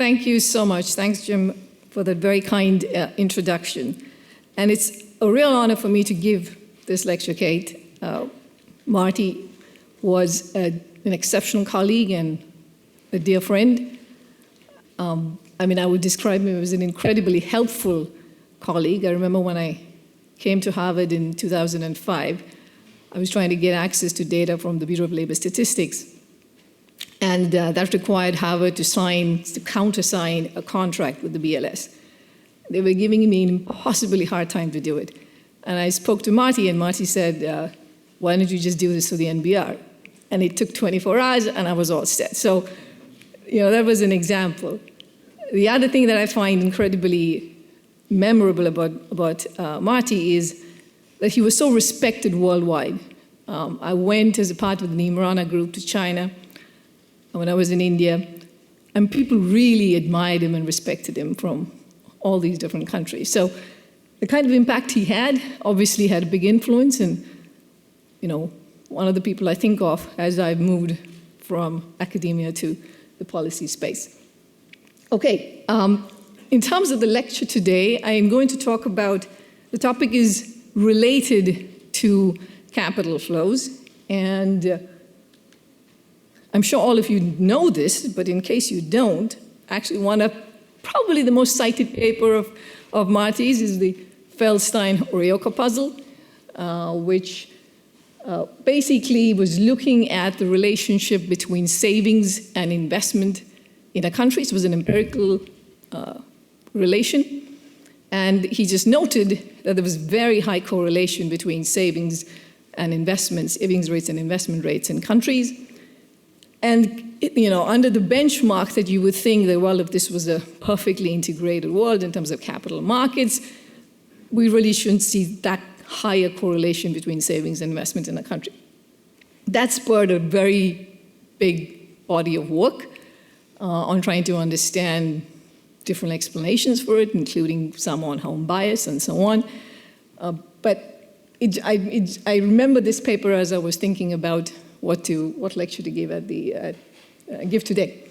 Thank you so much. Thanks, Jim, for that very kind introduction. And it's a real honor for me to give this lecture, Kate. Marty was an exceptional colleague and a dear friend. I would describe him as an incredibly helpful colleague. I remember when I came to Harvard in 2005, I was trying to get access to data from the Bureau of Labor Statistics. And that required Harvard to countersign a contract with the BLS. They were giving me an impossibly hard time to do it. And I spoke to Marty, and Marty said, why don't you just do this for the NBER? And it took 24 hours, and I was all set. So, that was an example. The other thing that I find incredibly memorable about Marty is that he was so respected worldwide. I went as a part of the Imrana group to China when I was in India, and people really admired him and respected him from all these different countries. So the kind of impact he had obviously had a big influence, and one of the people I think of as I've moved from academia to the policy space. Okay, in terms of the lecture today, I am going to talk about, the topic is related to capital flows, and I'm sure all of you know this, but in case you don't, actually probably the most cited paper of Marty's is the Feldstein Ryoka puzzle, which basically was looking at the relationship between savings and investment in a country. So it was an empirical relation. And he just noted that there was very high correlation between savings and investments, savings rates and investment rates in countries. And under the benchmark that you would think that, well, if this was a perfectly integrated world in terms of capital markets, we really shouldn't see that higher correlation between savings and investment in a country. That spurred a very big body of work on trying to understand different explanations for it, including some on home bias and so on. But I remember this paper as I was thinking about what lecture to give today.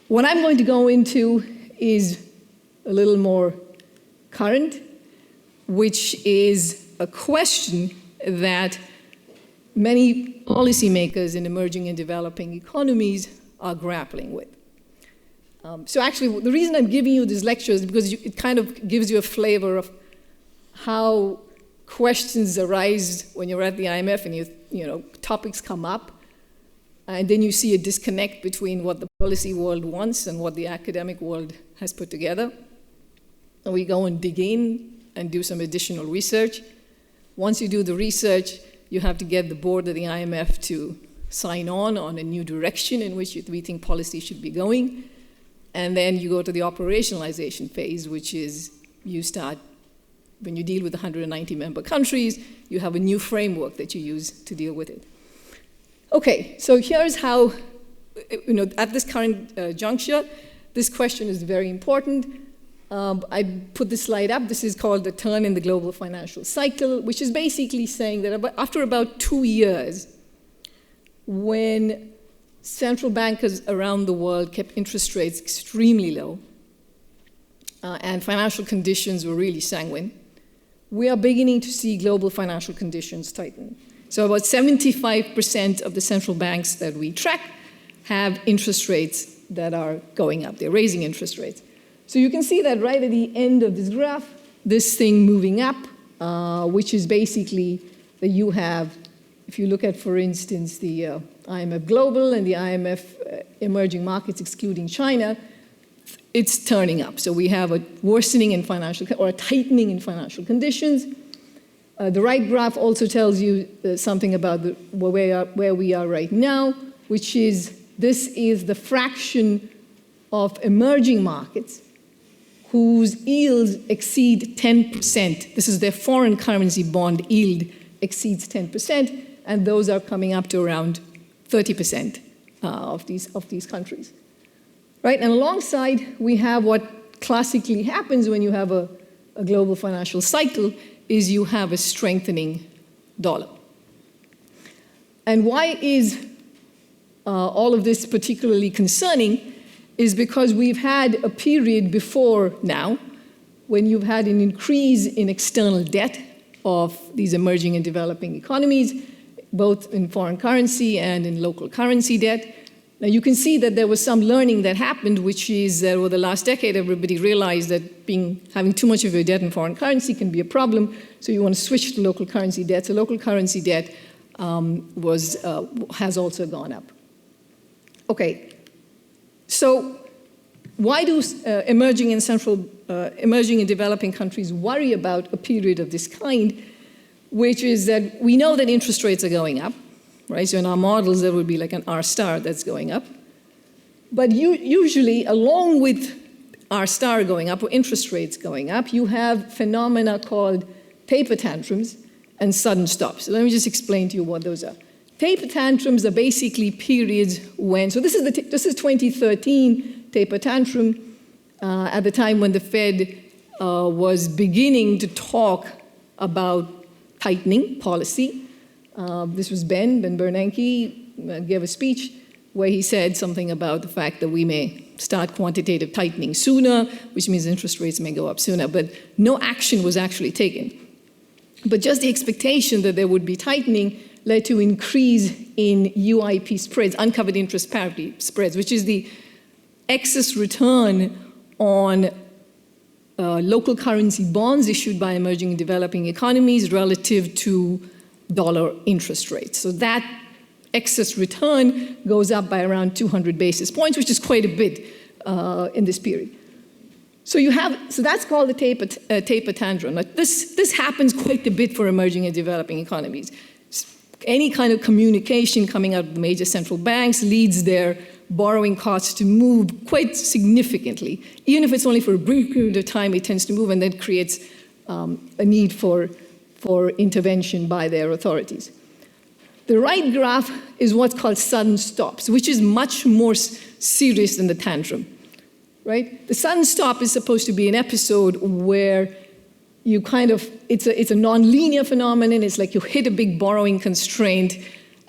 What I'm going to go into is a little more current, which is a question that many policymakers in emerging and developing economies are grappling with. So actually, the reason I'm giving you this lecture is because it kind of gives you a flavor of how questions arise when you're at the IMF and topics come up, and then you see a disconnect between what the policy world wants and what the academic world has put together. And we go and dig in and do some additional research. Once you do the research, you have to get the board of the IMF to sign on a new direction in which we think policy should be going. And then you go to the operationalization phase, which is when you deal with 190 member countries, you have a new framework that you use to deal with it. Okay, so here's how, at this current juncture, this question is very important. I put this slide up. This is called the turn in the global financial cycle, which is basically saying that after about 2 years, when central bankers around the world kept interest rates extremely low, and financial conditions were really sanguine, we are beginning to see global financial conditions tighten. So about 75% of the central banks that we track have interest rates that are going up. They're raising interest rates. So you can see that right at the end of this graph, this thing moving up, which is basically that you have, if you look at, for instance, the IMF Global and the IMF Emerging Markets excluding China, it's turning up. So we have a worsening in financial, or a tightening in financial conditions. The right graph also tells you something about where we are right now, which is this is the fraction of emerging markets whose yields exceed 10%. This is their foreign currency bond yield exceeds 10%, and those are coming up to around 30% of these countries. Right, and alongside, we have what classically happens when you have a global financial cycle, is you have a strengthening dollar. And why is all of this particularly concerning is because we've had a period before now when you've had an increase in external debt of these emerging and developing economies, both in foreign currency and in local currency debt. Now you can see that there was some learning that happened, which is that over the last decade, everybody realized that having too much of your debt in foreign currency can be a problem, so you want to switch to local currency debt. So local currency debt has also gone up. Okay, so why do emerging and developing countries worry about a period of this kind, which is that we know that interest rates are going up, right? So in our models, there would be like an R star that's going up. But usually, along with R star going up or interest rates going up, you have phenomena called taper tantrums and sudden stops. So let me just explain to you what those are. Taper tantrums are basically periods when, so this is 2013 taper tantrum, at the time when the Fed was beginning to talk about tightening policy. This was Ben Bernanke gave a speech where he said something about the fact that we may start quantitative tightening sooner, which means interest rates may go up sooner, but no action was actually taken. But just the expectation that there would be tightening led to increase in UIP spreads, uncovered interest parity spreads, which is the excess return on local currency bonds issued by emerging and developing economies relative to dollar interest rates. So that excess return goes up by around 200 basis points, which is quite a bit in this period. So that's called the taper tantrum. Now, this happens quite a bit for emerging and developing economies. Any kind of communication coming out of the major central banks leads their borrowing costs to move quite significantly. Even if it's only for a brief period of time, it tends to move, and that creates a need for intervention by their authorities. The right graph is what's called sudden stops, which is much more serious than the tantrum, right? The sudden stop is supposed to be an episode where you it's a nonlinear phenomenon. It's like you hit a big borrowing constraint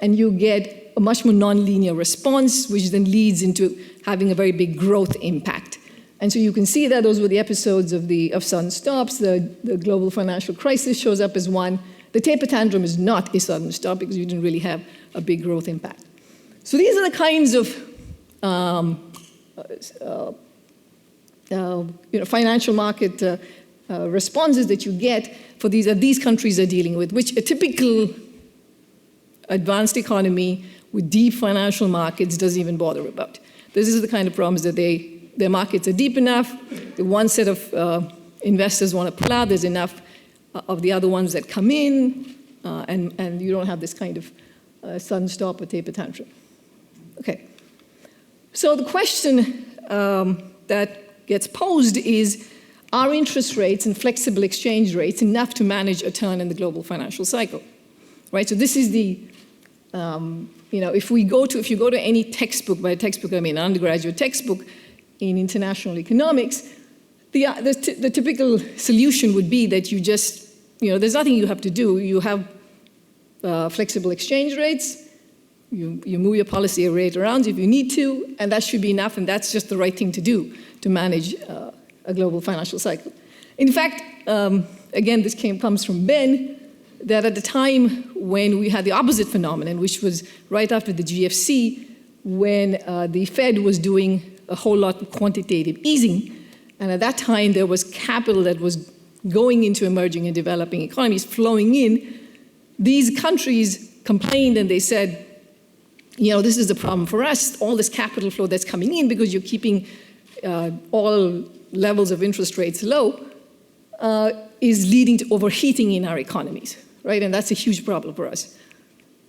and you get a much more nonlinear response, which then leads into having a very big growth impact. And so you can see that those were the episodes of sudden stops. The global financial crisis shows up as one. The taper tantrum is not a sudden stop because you didn't really have a big growth impact. So these are the kinds of financial market responses that you get for these countries are dealing with, which a typical advanced economy with deep financial markets doesn't even bother about. This is the kind of problems that their markets are deep enough. The one set of investors want to pull out. There's enough of the other ones that come in, and you don't have this kind of sudden stop or taper tantrum. Okay. So the question that gets posed is, are interest rates and flexible exchange rates enough to manage a turn in the global financial cycle? Right. So this is the if you go to any textbook, by textbook I mean undergraduate textbook in international economics, the typical solution would be that you just, there's nothing you have to do. You have flexible exchange rates, you move your policy rate around if you need to, and that should be enough, and that's just the right thing to do to manage a global financial cycle. In fact, again, this comes from Ben, that at the time when we had the opposite phenomenon, which was right after the GFC, when the Fed was doing a whole lot of quantitative easing, and at that time there was capital that was going into emerging and developing economies, flowing in. These countries complained and they said, this is the problem for us, all this capital flow that's coming in because you're keeping all levels of interest rates low, is leading to overheating in our economies, right? And that's a huge problem for us.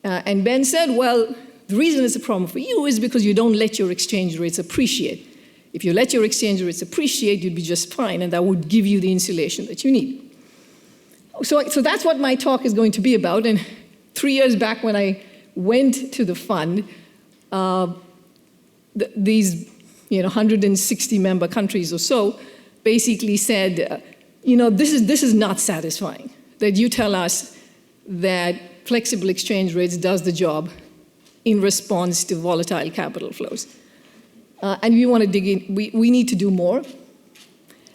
And Ben said, well, the reason it's a problem for you is because you don't let your exchange rates appreciate. If you let your exchange rates appreciate, you'd be just fine, and that would give you the insulation that you need. So that's what my talk is going to be about. And 3 years back when I went to the fund, these 160 member countries or so basically said, this is not satisfying, that you tell us that flexible exchange rates does the job in response to volatile capital flows. and we want to dig in. We need to do more.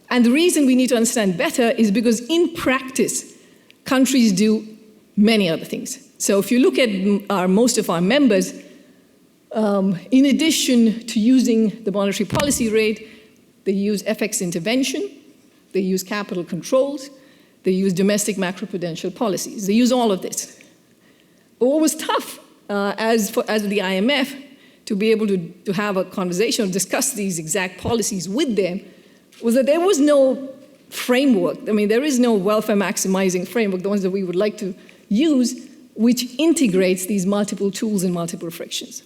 And the reason we need to understand better is because in practice, countries do many other things. So if you look at most of our members, in addition to using the monetary policy rate, they use FX intervention, they use capital controls, they use domestic macroprudential policies. They use all of this. But what was tough as the IMF to be able to have a conversation or discuss these exact policies with them was that there was no framework. I mean, there is no welfare maximizing framework, the ones that we would like to use, which integrates these multiple tools and multiple frictions.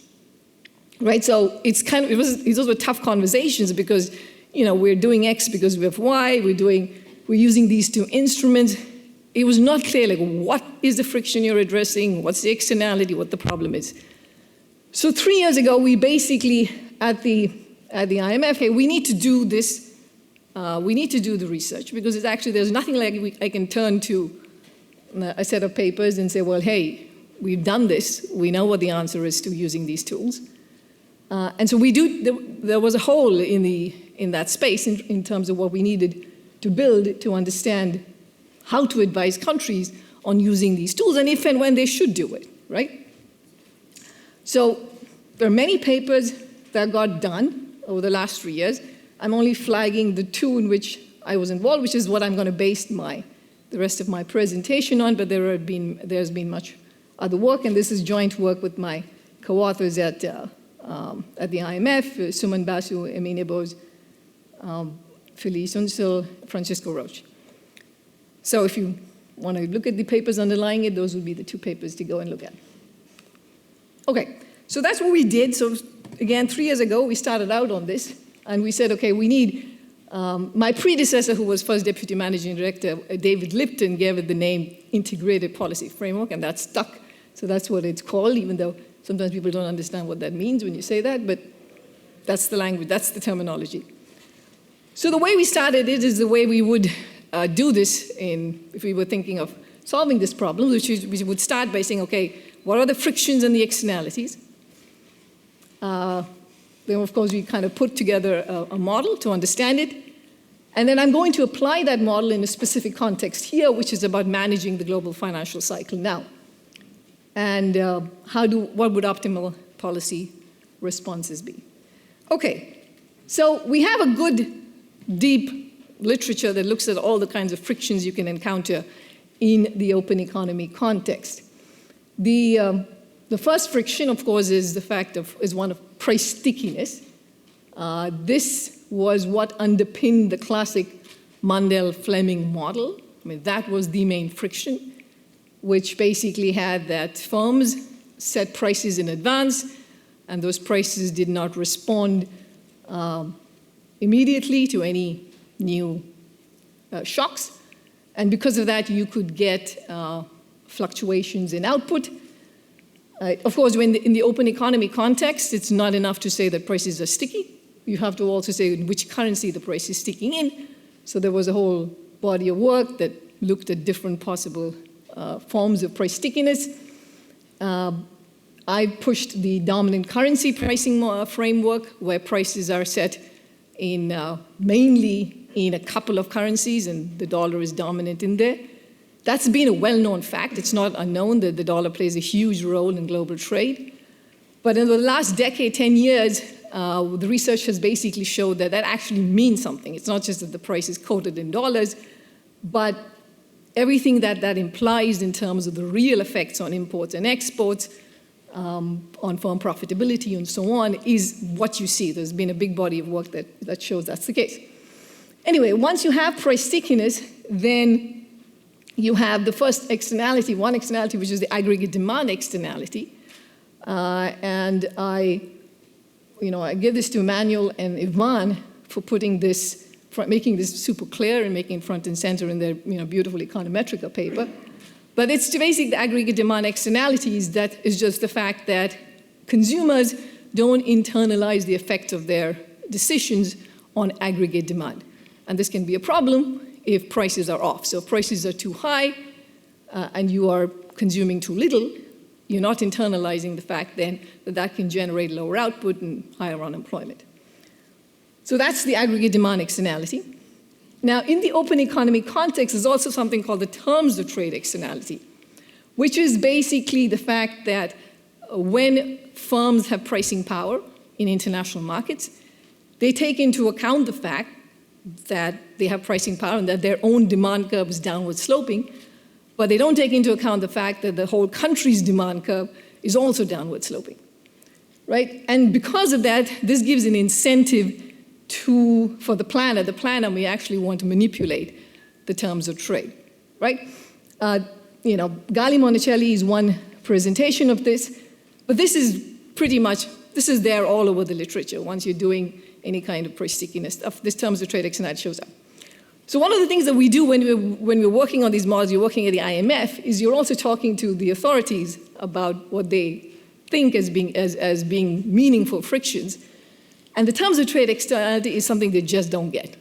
Right? So those were tough conversations because, we're doing X because we have Y, we're using these two instruments. It was not clear, like, what is the friction you're addressing, what's the externality, what the problem is. So 3 years ago, we basically, at the IMF, hey, we need to do this. We need to do the research because there's nothing like I can turn to a set of papers and say, well, hey, we've done this. We know what the answer is to using these tools. And so there was a hole in that space in terms of what we needed to build to understand how to advise countries on using these tools and if and when they should do it, right? So there are many papers that got done over the last 3 years. I'm only flagging the two in which I was involved, which is what I'm going to base the rest of my presentation on, but there's been much other work, and this is joint work with my co-authors at the IMF, Suman Basu, Emin Ebos, Felice Unsil, Francisco Roche. So if you want to look at the papers underlying it, those would be the two papers to go and look at. Okay, so that's what we did. So again, 3 years ago, we started out on this. And we said, okay, we need, my predecessor, who was first deputy managing director, David Lipton, gave it the name Integrated Policy Framework, and that stuck. So that's what it's called, even though sometimes people don't understand what that means when you say that, but that's the language, that's the terminology. So the way we started it is the way we would do this if we were thinking of solving this problem, which is we would start by saying, okay, what are the frictions and the externalities? Then, of course, we kind of put together a model to understand it. And then I'm going to apply that model in a specific context here, which is about managing the global financial cycle now. And what would optimal policy responses be? Okay, so we have a good, deep literature that looks at all the kinds of frictions you can encounter in the open economy context. The first friction, of course, is one of price stickiness. This was what underpinned the classic Mundell-Fleming model. I mean, that was the main friction, which basically had that firms set prices in advance, and those prices did not respond immediately to any new shocks. And because of that, you could get fluctuations in output. Of course, in the open economy context, it's not enough to say that prices are sticky. You have to also say in which currency the price is sticking in. So there was a whole body of work that looked at different possible forms of price stickiness. I pushed the dominant currency pricing framework, where prices are set mainly in a couple of currencies, and the dollar is dominant in there. That's been a well-known fact. It's not unknown that the dollar plays a huge role in global trade. But in the last decade, 10 years, the research has basically showed that actually means something. It's not just that the price is quoted in dollars, but everything that implies in terms of the real effects on imports and exports, on firm profitability and so on, is what you see. There's been a big body of work that shows that's the case. Anyway, once you have price stickiness, then you have the first externality, one externality, which is the aggregate demand externality. And I give this to Emmanuel and Ivan for making this super clear and making it front and center in their beautiful Econometrica paper. But it's basically the aggregate demand externalities that is just the fact that consumers don't internalize the effect of their decisions on aggregate demand. And this can be a problem if prices are off. So if prices are too high and you are consuming too little, you're not internalizing the fact then that can generate lower output and higher unemployment. So that's the aggregate demand externality. Now, in the open economy context, there's also something called the terms of trade externality, which is basically the fact that when firms have pricing power in international markets, they take into account the fact that they have pricing power and that their own demand curve is downward sloping, but they don't take into account the fact that the whole country's demand curve is also downward sloping, right? And because of that, this gives an incentive for the planner. The planner may actually want to manipulate the terms of trade, right? Gali Monticelli is one presentation of this, but this is pretty much, this is there all over the literature. Once you're doing any kind of price stickiness stuff, this terms of trade externality shows up. So one of the things that we do when we're working on these models, you're working at the IMF, is you're also talking to the authorities about what they think as being meaningful frictions. And the terms of trade externality is something they just don't get.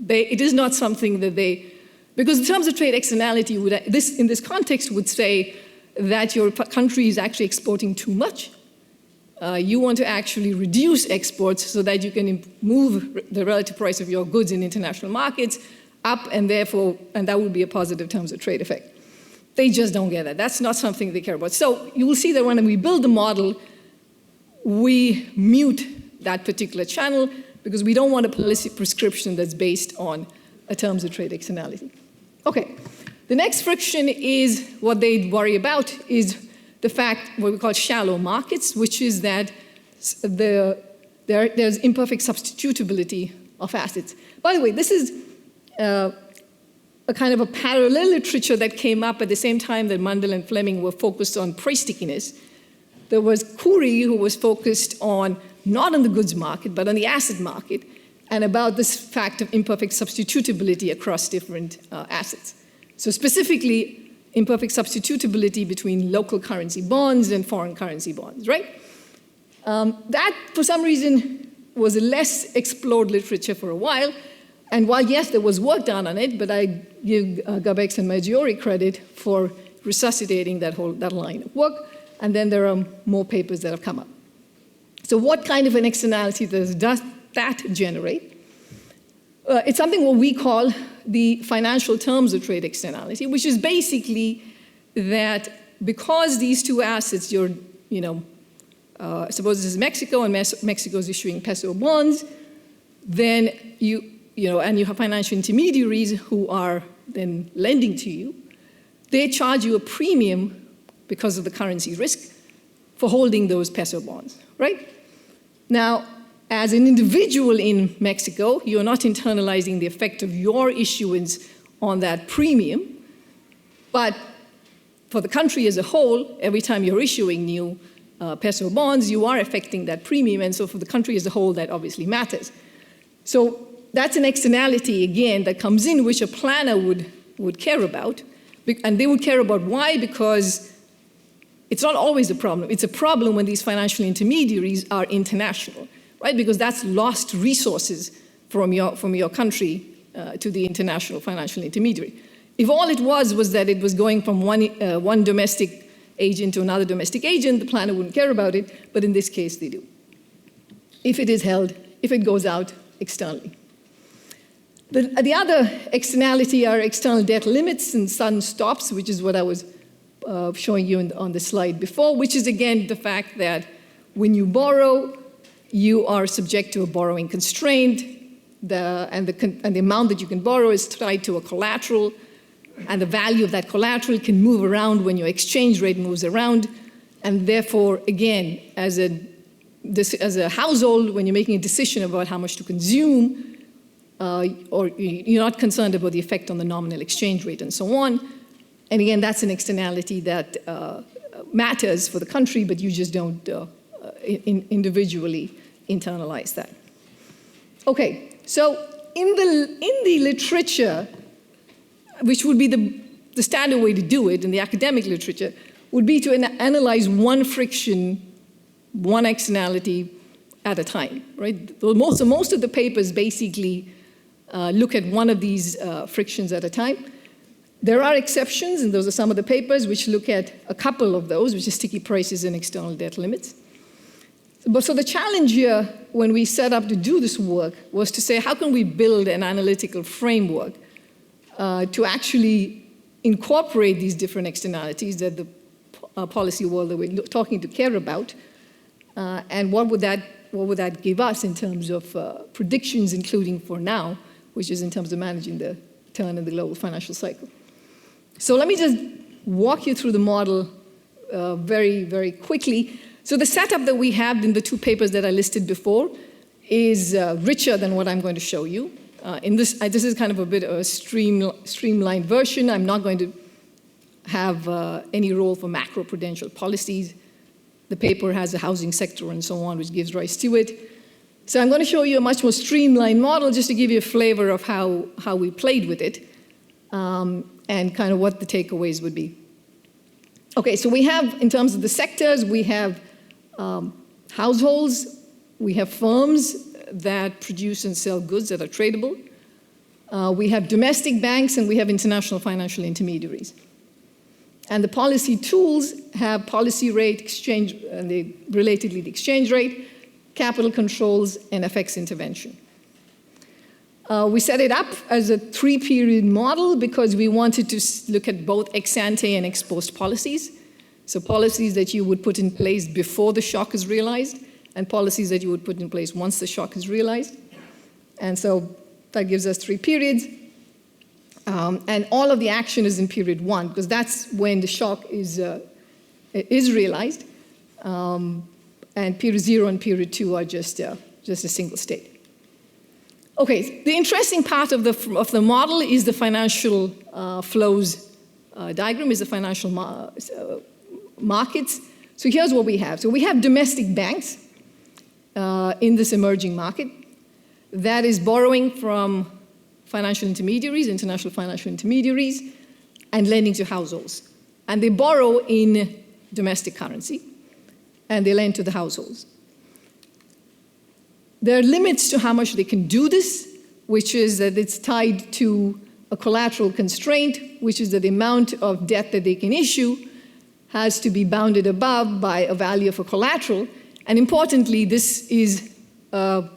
It is not something that because the terms of trade externality in this context would say that your country is actually exporting too much. You want to actually reduce exports so that you can move the relative price of your goods in international markets up, and that would be a positive terms of trade effect. They just don't get that. That's not something they care about. So you will see that when we build the model, we mute that particular channel because we don't want a policy prescription that's based on a terms of trade externality. Okay, the next friction is what they worry about is the fact, what we call shallow markets, which is that there's imperfect substitutability of assets. By the way, this is a kind of a parallel literature that came up at the same time that Mundell and Fleming were focused on price stickiness. There was Khoury, who was focused on not on the goods market, but on the asset market, and about this fact of imperfect substitutability across different assets. So specifically, imperfect substitutability between local currency bonds and foreign currency bonds, right? That, for some reason, was a less explored literature for a while. And while, yes, there was work done on it, but I give Gabex and Maggiore credit for resuscitating that line of work. And then there are more papers that have come up. So what kind of an externality does that generate? It's something what we call the financial terms of trade externality, which is basically that because these two assets, suppose this is Mexico and Mexico is issuing peso bonds, then and you have financial intermediaries who are then lending to you, they charge you a premium because of the currency risk for holding those peso bonds, right? Now, as an individual in Mexico, you're not internalizing the effect of your issuance on that premium, but for the country as a whole, every time you're issuing new peso bonds, you are affecting that premium, and so for the country as a whole, that obviously matters. So that's an externality, again, that comes in, which a planner would care about, and they would care about why, because it's not always a problem. It's a problem when these financial intermediaries are international, right? Because that's lost resources from your country to the international financial intermediary. If all it was that it was going from one domestic agent to another domestic agent, the planner wouldn't care about it, but in this case they do. If it is held, if it goes out externally. The other externality are external debt limits and Sunstops, which is what I was showing you on the slide before, which is again the fact that when you borrow, you are subject to a borrowing constraint, and the amount that you can borrow is tied to a collateral, and the value of that collateral can move around when your exchange rate moves around, and therefore, again, as a household, when you're making a decision about how much to consume, or you're not concerned about the effect on the nominal exchange rate and so on. And again, that's an externality that matters for the country, but you just don't individually internalize that. Okay, so in the literature, which would be the standard way to do it in the academic literature, would be to analyze one friction, one externality at a time, right? Most of the papers basically look at one of these frictions at a time. There are exceptions, and those are some of the papers which look at a couple of those, which is sticky prices and external debt limits. So the challenge here when we set up to do this work was to say, how can we build an analytical framework to actually incorporate these different externalities that the policy world that we're talking to care about, and what would that give us in terms of predictions, including for now, which is in terms of managing the turn in the global financial cycle. So let me just walk you through the model very, very quickly. So the setup that we have in the two papers that I listed before is richer than what I'm going to show you. This is kind of a bit of a streamlined version. I'm not going to have any role for macroprudential policies. The paper has a housing sector and so on, which gives rise to it. So I'm going to show you a much more streamlined model just to give you a flavor of how we played with it and kind of what the takeaways would be. Okay, so we have, in terms of the sectors, we have households, we have firms that produce and sell goods that are tradable. We have domestic banks, and we have international financial intermediaries. And the policy tools have policy rate, exchange, and relatedly the exchange rate, capital controls, and FX intervention. We set it up as a 3-period model because we wanted to look at both ex-ante and ex-post policies. So policies that you would put in place before the shock is realized, and policies that you would put in place once the shock is realized. And so that gives us 3 periods. And all of the action is in period 1, because that's when the shock is realized. And period 0 and period 2 are just a single state. Okay, the interesting part of the model is the financial flows diagram, is the financial markets. So here's what we have. So we have domestic banks in this emerging market that is borrowing from financial intermediaries, international financial intermediaries, and lending to households. And they borrow in domestic currency, and they lend to the households. There are limits to how much they can do this, which is that it's tied to a collateral constraint, which is that the amount of debt that they can issue has to be bounded above by a value of a collateral. And importantly, this is the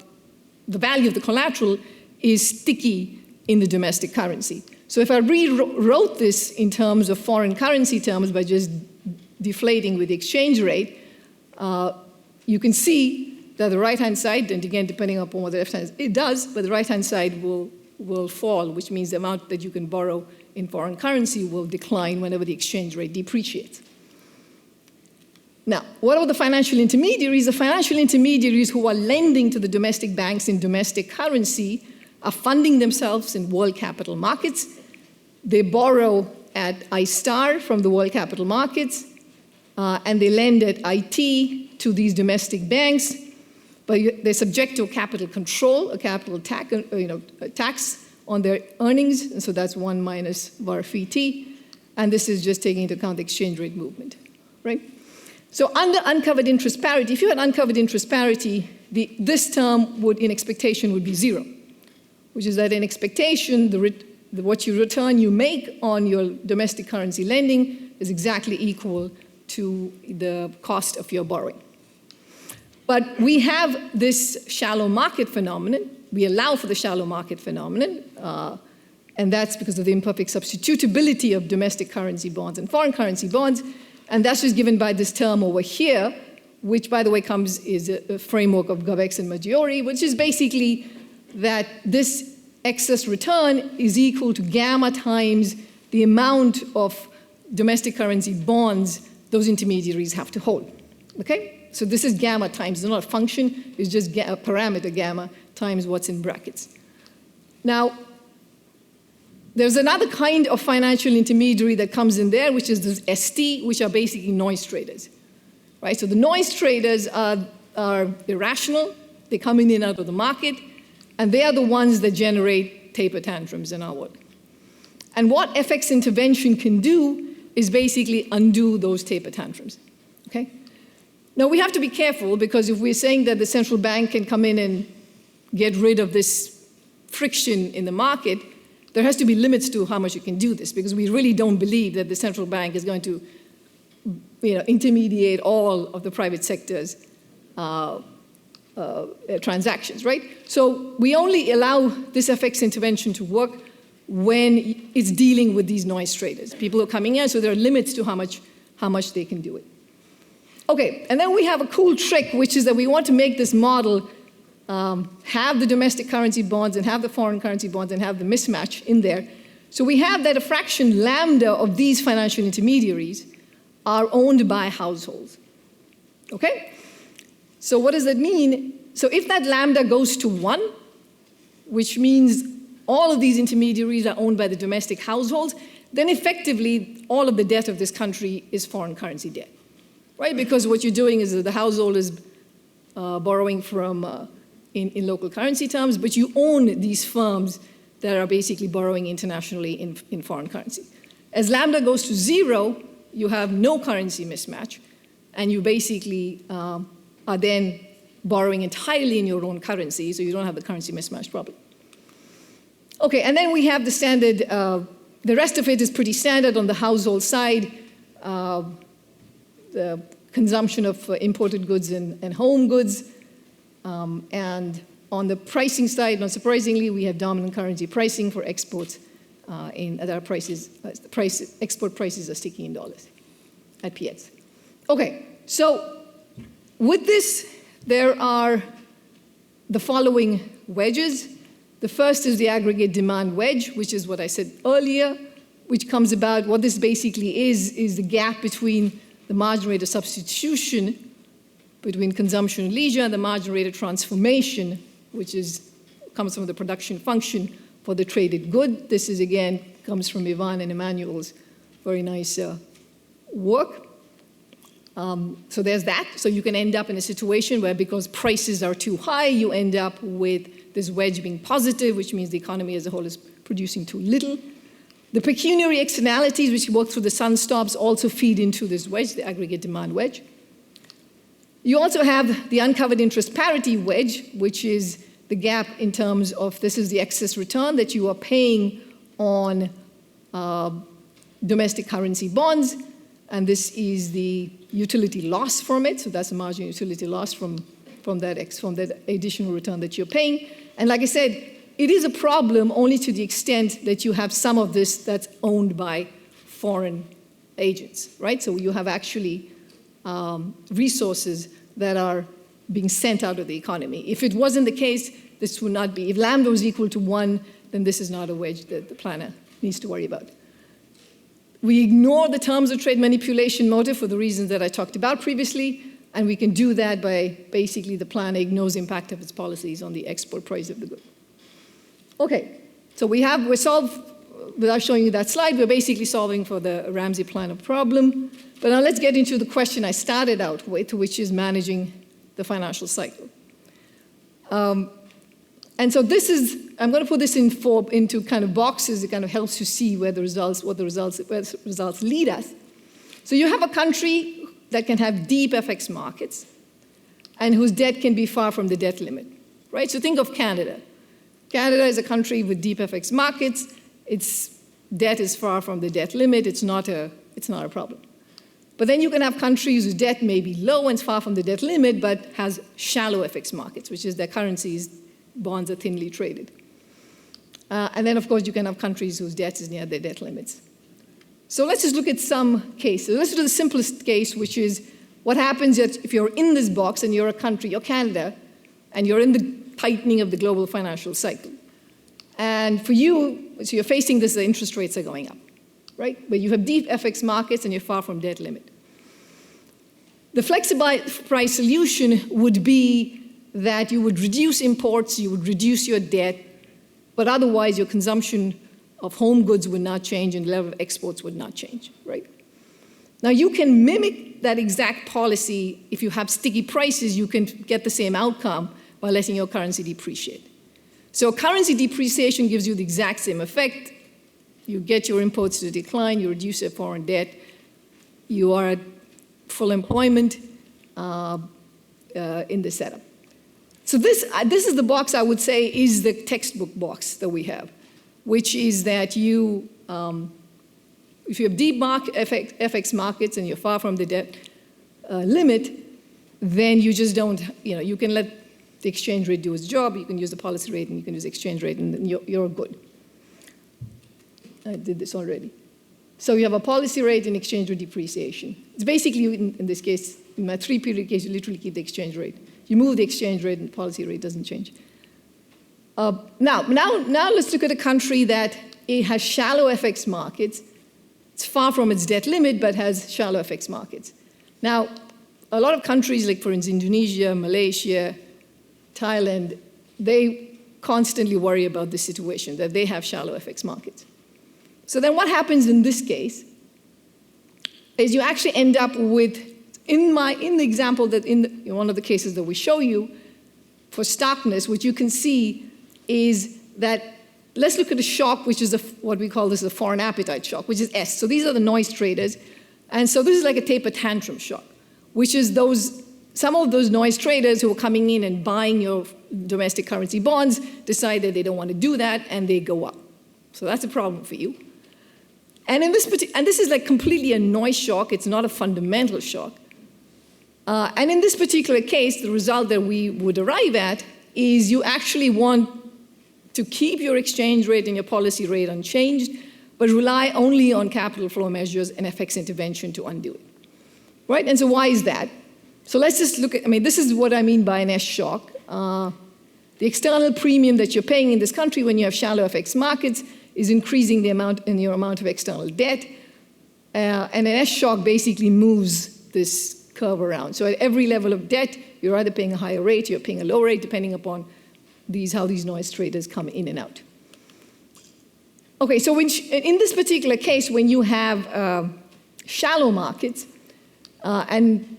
value of the collateral is sticky in the domestic currency. So if I rewrote this in terms of foreign currency terms by just deflating with the exchange rate, you can see that the right-hand side, and again, depending upon what the left hand it does, but the right-hand side will fall, which means the amount that you can borrow in foreign currency will decline whenever the exchange rate depreciates. Now, what are the financial intermediaries? The financial intermediaries who are lending to the domestic banks in domestic currency are funding themselves in world capital markets. They borrow at I* from the world capital markets, and they lend at IT to these domestic banks, but they're subject to a capital control, a capital tax on their earnings, and so that's 1 minus var phi t, and this is just taking into account the exchange rate movement, right? So under uncovered interest parity, if you had uncovered interest parity, this term in expectation would be 0, which is that in expectation, what return you make on your domestic currency lending is exactly equal to the cost of your borrowing. But we have this shallow market phenomenon. We allow for the shallow market phenomenon, and that's because of the imperfect substitutability of domestic currency bonds and foreign currency bonds, and that's just given by this term over here, which, by the way, is a framework of Gavex and Maggiore, which is basically that this excess return is equal to gamma times the amount of domestic currency bonds those intermediaries have to hold, okay? So this is gamma times, it's not a function, it's just a parameter gamma times what's in brackets. Now, there's another kind of financial intermediary that comes in there, which is this ST, which are basically noise traders, right? So the noise traders are irrational, they come in and out of the market, and they are the ones that generate taper tantrums in our world. And what FX intervention can do is basically undo those taper tantrums, okay? Now, we have to be careful, because if we're saying that the central bank can come in and get rid of this friction in the market, there has to be limits to how much you can do this, because we really don't believe that the central bank is going to intermediate all of the private sector's transactions, right? So we only allow this FX intervention to work when it's dealing with these noise traders. People are coming in, so there are limits to how much they can do it. Okay, and then we have a cool trick, which is that we want to make this model have the domestic currency bonds and have the foreign currency bonds and have the mismatch in there. So we have that a fraction lambda of these financial intermediaries are owned by households. Okay? So what does that mean? So if that lambda goes to 1, which means all of these intermediaries are owned by the domestic households, then effectively all of the debt of this country is foreign currency debt, right? Because what you're doing is that the household is borrowing from in local currency terms, but you own these firms that are basically borrowing internationally in foreign currency. As lambda goes to 0, you have no currency mismatch, and you basically are then borrowing entirely in your own currency, so you don't have the currency mismatch problem. Okay, and then we have the standard, the rest of it is pretty standard on the household side, the consumption of imported goods and home goods, and on the pricing side, not surprisingly, we have dominant currency pricing for exports, at our prices, export prices are sticking in dollars at PX. Okay, so with this, there are the following wedges. The first is the aggregate demand wedge, which is what I said earlier, which comes about, what this basically is the gap between the margin rate of substitution between consumption and leisure and the margin rate of transformation, which comes from the production function for the traded good. This is, again, comes from Ivan and Emmanuel's very nice work. So there's that. So you can end up in a situation where because prices are too high, you end up with this wedge being positive, which means the economy as a whole is producing too little. The pecuniary externalities, which work through the Sunstops, also feed into this wedge, the aggregate demand wedge. You also have the uncovered interest parity wedge, which is the gap in terms of this is the excess return that you are paying on domestic currency bonds, and this is the utility loss from it. So that's the marginal utility loss from that additional return that you're paying. And like I said, it is a problem only to the extent that you have some of this that's owned by foreign agents, right? So you have actually resources that are being sent out of the economy. If it wasn't the case, this would not be. If lambda was equal to 1, then this is not a wedge that the planner needs to worry about. We ignore the terms of trade manipulation motive for the reasons that I talked about previously, and we can do that by basically the planner ignores the impact of its policies on the export price of the good. Okay, so we're solved, without showing you that slide, we're basically solving for the Ramsey planner problem. But now let's get into the question I started out with, which is managing the financial cycle. And so this is, I'm going to put this into kind of boxes. It kind of helps you see where the results lead us. So you have a country that can have deep FX markets and whose debt can be far from the debt limit, right? So think of Canada. Canada is a country with deep FX markets. Its debt is far from the debt limit. It's not a problem. But then you can have countries whose debt may be low and far from the debt limit, but has shallow FX markets, which is their currencies, bonds are thinly traded. And then, of course, you can have countries whose debt is near their debt limits. So let's just look at some cases. Let's do the simplest case, which is what happens if you're in this box and you're a country, you're Canada, and you're in the tightening of the global financial cycle. And for you, so you're facing this, the interest rates are going up, right? But you have deep FX markets and you're far from debt limit. The flexible price solution would be that you would reduce imports, you would reduce your debt, but otherwise your consumption of home goods would not change and the level of exports would not change, right? Now you can mimic that exact policy. If you have sticky prices, you can get the same outcome by letting your currency depreciate. So currency depreciation gives you the exact same effect. You get your imports to decline, you reduce your foreign debt, you are at full employment in the setup. So this is the box I would say is the textbook box that we have, which is that you, if you have deep FX markets and you're far from the debt limit, then you just don't, you can let the exchange rate do its job, you can use the policy rate, and you can use the exchange rate, and then you're good. I did this already. So you have a policy rate and exchange rate depreciation. It's basically, in this case, in my 3-period case, you literally keep the exchange rate. You move the exchange rate, and the policy rate doesn't change. Now let's look at a country that it has shallow FX markets. It's far from its debt limit, but has shallow FX markets. Now, a lot of countries, like for instance, Indonesia, Malaysia, Thailand, they constantly worry about this situation, that they have shallow FX markets. So then what happens in this case is you actually end up with, in the example that in one of the cases that we show you, for starkness, what you can see is that, let's look at a shock, which is what we call this a foreign appetite shock, which is S. So these are the noise traders. And so this is like a taper tantrum shock, which is some of those noise traders who are coming in and buying your domestic currency bonds decide that they don't want to do that, and they go up. So that's a problem for you. And this is like completely a noise shock. It's not a fundamental shock. And in this particular case, the result that we would arrive at is you actually want to keep your exchange rate and your policy rate unchanged, but rely only on capital flow measures and FX intervention to undo it. Right? And so why is that? So let's just look at, this is what I mean by an S shock. The external premium that you're paying in this country when you have shallow FX markets is increasing your amount of external debt. And an S shock basically moves this curve around. So at every level of debt, you're either paying a higher rate, you're paying a low rate, depending upon how these noise traders come in and out. Okay, so in this particular case, when you have shallow markets, and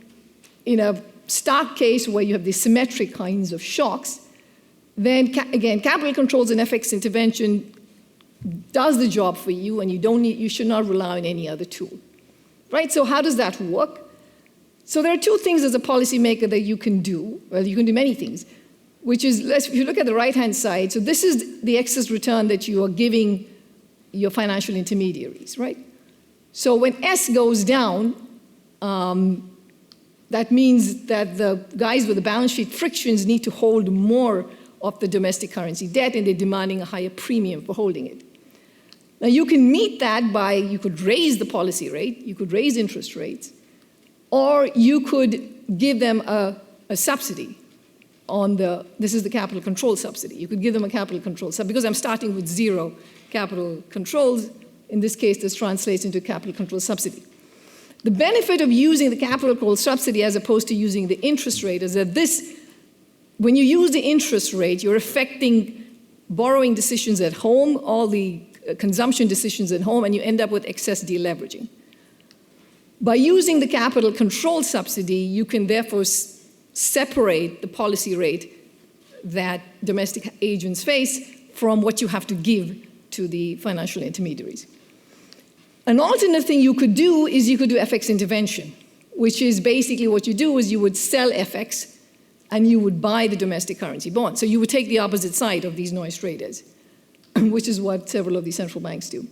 in a stark case where you have the symmetric kinds of shocks, then again, capital controls and FX intervention does the job for you, and you should not rely on any other tool. Right? So how does that work? So there are two things as a policymaker that you can do. Well, you can do many things, which is, if you look at the right-hand side, so this is the excess return that you are giving your financial intermediaries, right? So when S goes down, that means that the guys with the balance sheet frictions need to hold more of the domestic currency debt, and they're demanding a higher premium for holding it. Now, you can meet that by, you could raise the policy rate, you could raise interest rates, or you could give them a subsidy on this is the capital control subsidy. You could give them a capital control subsidy. Because I'm starting with 0 capital controls, in this case, this translates into capital control subsidy. The benefit of using the capital control subsidy as opposed to using the interest rate is that when you use the interest rate, you're affecting borrowing decisions at home, all the consumption decisions at home, and you end up with excess deleveraging. By using the capital control subsidy, you can therefore separate the policy rate that domestic agents face from what you have to give to the financial intermediaries. An alternate thing you could do is you could do FX intervention, which is basically what you do is you would sell FX and you would buy the domestic currency bond. So you would take the opposite side of these noise traders, which is what several of the central banks do.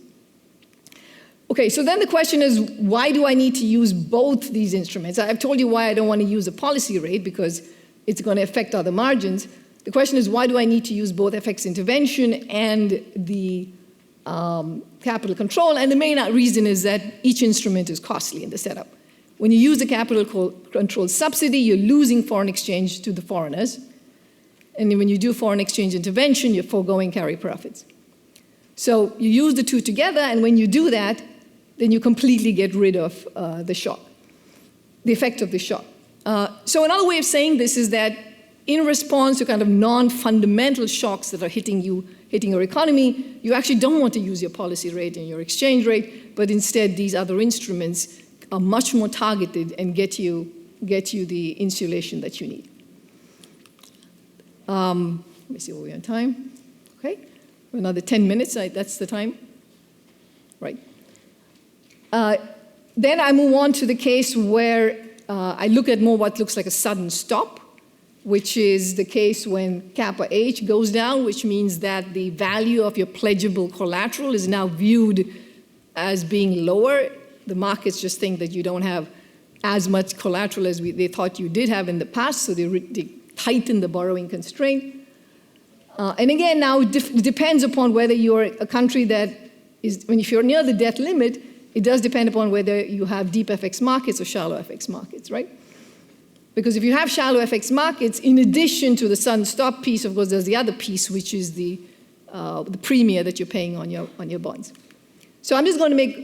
Okay, so then the question is, why do I need to use both these instruments? I've told you why I don't want to use a policy rate, because it's going to affect other margins. The question is, why do I need to use both FX intervention and the capital control? And the main reason is that each instrument is costly in the setup. When you use the capital control subsidy, you're losing foreign exchange to the foreigners. And when you do foreign exchange intervention, you're foregoing carry profits. So you use the two together, and when you do that, then you completely get rid of the shock, the effect of the shock. So another way of saying this is that in response to kind of non-fundamental shocks that are hitting your economy, you actually don't want to use your policy rate and your exchange rate, but instead these other instruments are much more targeted and get you the insulation that you need. Let me see, we're on time. Okay, another 10 minutes, that's the time. Right. Then I move on to the case where I look at more what looks like a sudden stop, which is the case when kappa H goes down, which means that the value of your pledgeable collateral is now viewed as being lower. The markets just think that you don't have as much collateral as they thought you did have in the past, so they tightened the borrowing constraint. And again, now it depends upon whether you're a country that is, if you're near the debt limit, it does depend upon whether you have deep FX markets or shallow FX markets, right? Because if you have shallow FX markets, in addition to the Sunstop piece, of course, there's the other piece, which is the premium that you're paying on your bonds. So I'm just going to make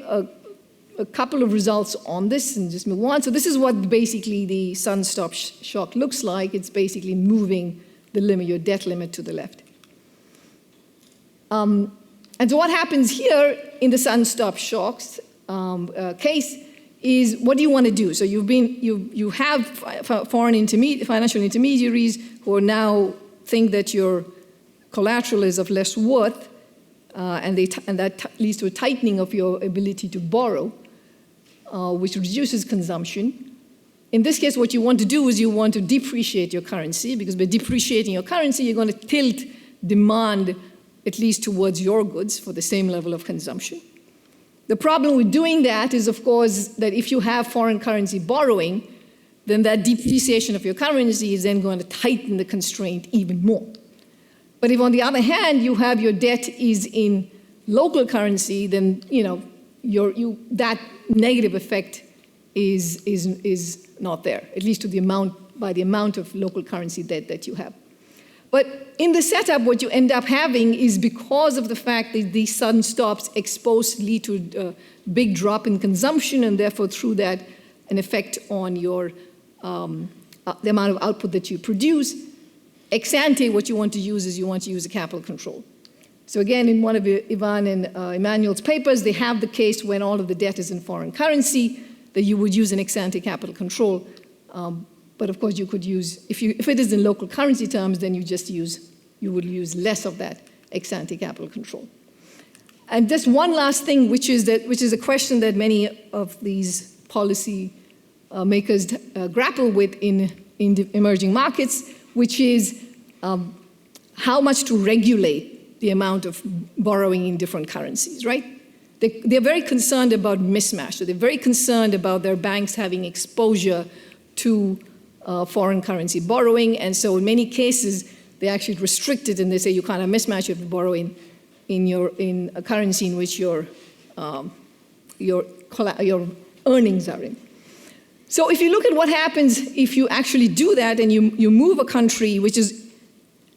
a couple of results on this and just move on. So this is what basically the Sunstop shock looks like. It's basically moving the limit, your debt limit, to the left. And so what happens here in the Sunstop shocks case is, what do you want to do? So you have financial intermediaries who are now think that your collateral is of less worth, and that leads to a tightening of your ability to borrow, which reduces consumption. In this case, what you want to do is you want to depreciate your currency, because by depreciating your currency, you're going to tilt demand at least towards your goods for the same level of consumption. The problem with doing that is, of course, that if you have foreign currency borrowing, then that depreciation of your currency is then going to tighten the constraint even more. But if, on the other hand, you have your debt is in local currency, then that negative effect is not there, at least by the amount of local currency debt that you have. But in the setup, what you end up having is, because of the fact that these sudden stops lead to a big drop in consumption, and therefore through that an effect on your the amount of output that you produce. Ex ante, what you want to use is a capital control. So again, in one of Ivan and Emmanuel's papers, they have the case when all of the debt is in foreign currency, that you would use an ex ante capital control. But of course, you could use, if it is in local currency terms, then you would use less of that ex ante capital control. And just one last thing, which is a question that many of these policy makers grapple with in the emerging markets, which is how much to regulate the amount of borrowing in different currencies, right? They're very concerned about mismatch. So they're very concerned about their banks having exposure to foreign currency borrowing. And so in many cases, they actually restrict it, and they say you can't have mismatch if you're borrowing in a currency in which your earnings are in. So if you look at what happens if you actually do that and you move a country which is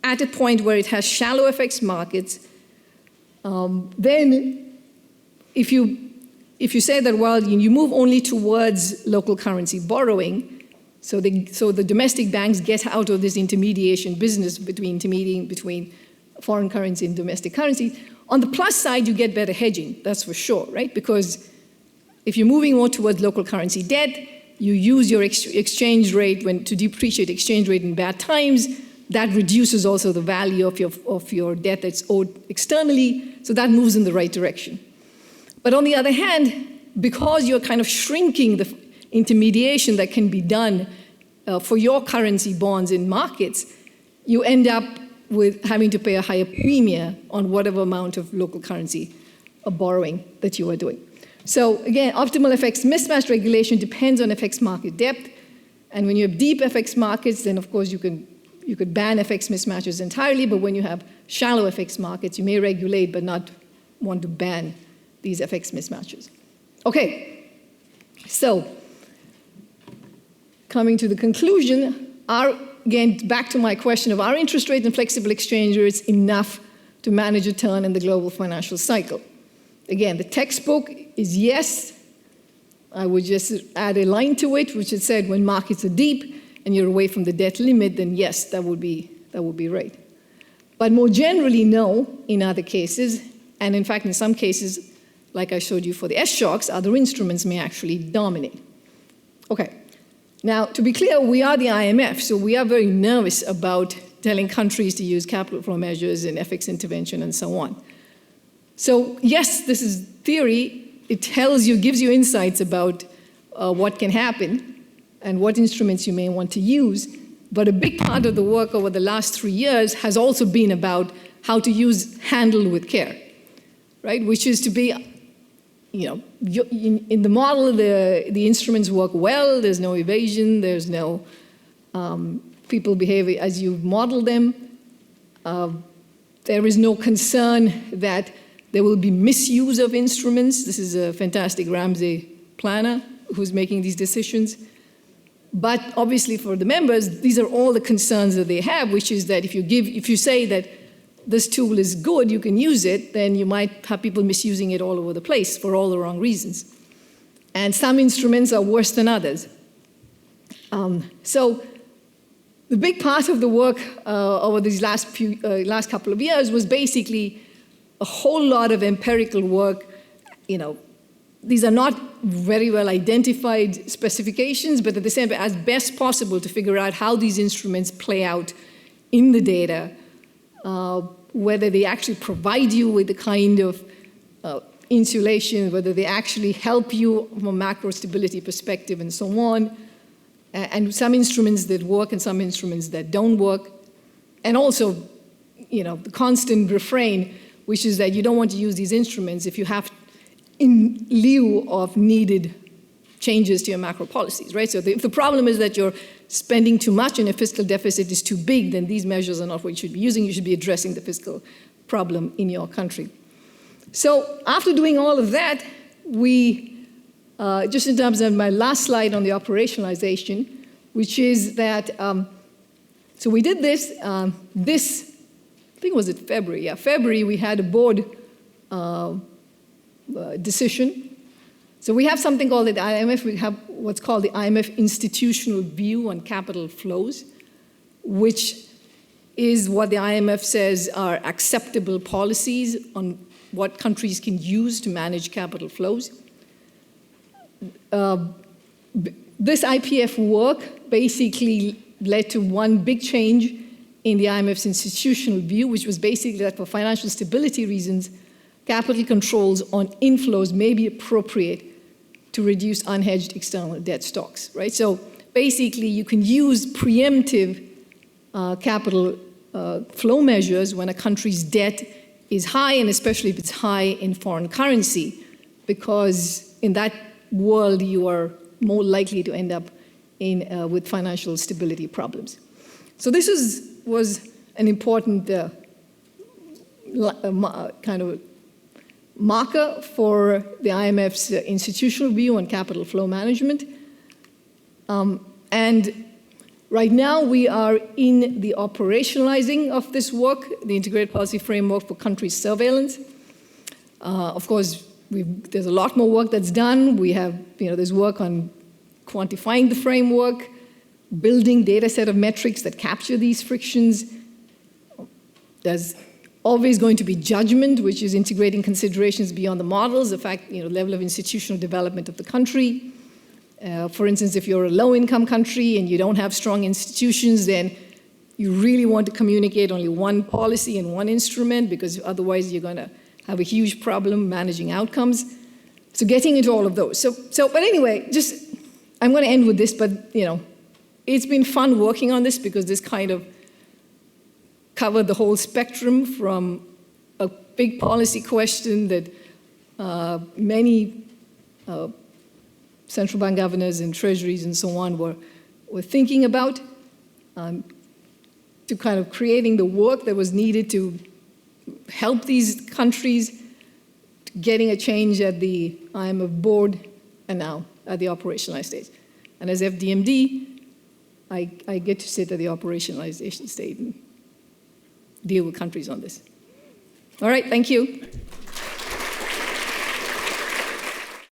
at a point where it has shallow FX markets, then if you say that, well, you move only towards local currency borrowing, so the domestic banks get out of this intermediation business between foreign currency and domestic currency. On the plus side, you get better hedging, that's for sure, right? Because if you're moving more towards local currency debt, you use your exchange rate to depreciate exchange rate in bad times. That reduces also the value of your debt that's owed externally, so that moves in the right direction. But on the other hand, because you're kind of shrinking the intermediation that can be done for your currency bonds in markets, you end up with having to pay a higher premium on whatever amount of local currency borrowing that you are doing. So again, optimal FX mismatch regulation depends on FX market depth. And when you have deep FX markets, then of course you could ban FX mismatches entirely, but when you have shallow FX markets, you may regulate but not want to ban these FX mismatches. Okay, so coming to the conclusion, again, back to my question of, are interest rate and flexible exchange rates enough to manage a turn in the global financial cycle? Again, the textbook is yes. I would just add a line to it, which it said when markets are deep and you're away from the debt limit, then yes, that would be right. But more generally, no, in other cases. And in fact, in some cases, like I showed you for the S-shocks, other instruments may actually dominate. Okay. Now, to be clear, we are the IMF, so we are very nervous about telling countries to use capital flow measures and FX intervention and so on. So yes, this is theory. It gives you insights about what can happen and what instruments you may want to use. But a big part of the work over the last 3 years has also been about how to handle with care, right? Which is to be in the model, the instruments work well. There's no evasion. There's no people behave as you model them. There is no concern that there will be misuse of instruments. This is a fantastic Ramsey planner who's making these decisions. But obviously for the members, these are all the concerns that they have, which is that if you say that this tool is good, you can use it, then you might have people misusing it all over the place for all the wrong reasons. And some instruments are worse than others. So the big part of the work over these last couple of years was basically a whole lot of empirical work. These are not very well identified specifications, but at the same time, as best possible to figure out how these instruments play out in the data, whether they actually provide you with the kind of insulation, whether they actually help you from a macro stability perspective, and so on. And some instruments that work and some instruments that don't work. And also, the constant refrain, which is that you don't want to use these instruments if you have, in lieu of needed changes to your macro policies, right? So if the problem is that you're spending too much and your fiscal deficit is too big, then these measures are not what you should be using. You should be addressing the fiscal problem in your country. So after doing all of that, we, just in terms of my last slide on the operationalization, which is that, so we did this, I think was it February? Yeah, February we had a board decision. So we have something called the IMF, we have what's called the IMF institutional view on capital flows, which is what the IMF says are acceptable policies on what countries can use to manage capital flows. This IPF work basically led to one big change in the IMF's institutional view, which was basically that for financial stability reasons, capital controls on inflows may be appropriate to reduce unhedged external debt stocks, right? So basically, you can use preemptive capital flow measures when a country's debt is high, and especially if it's high in foreign currency, because in that world, you are more likely to end up with financial stability problems. So this was an important kind of marker for the IMF's institutional view on capital flow management. And right now we are in the operationalizing of this work, the integrated policy framework for country surveillance. Of course, there's a lot more work that's done. We have, there's work on quantifying the framework, building data set of metrics that capture these frictions. There's always going to be judgment, which is integrating considerations beyond the models, the fact, level of institutional development of the country. For instance, if you're a low-income country and you don't have strong institutions, then you really want to communicate only one policy and one instrument, because otherwise you're going to have a huge problem managing outcomes. So getting into all of those. But anyway, I'm going to end with this, but it's been fun working on this because this kind of covered the whole spectrum from a big policy question that many central bank governors and treasuries and so on were thinking about, to kind of creating the work that was needed to help these countries, getting a change at the IMF board, and now at the operationalized stage. And as FDMD, I get to sit at the operationalization stage and deal with countries on this. All right, thank you.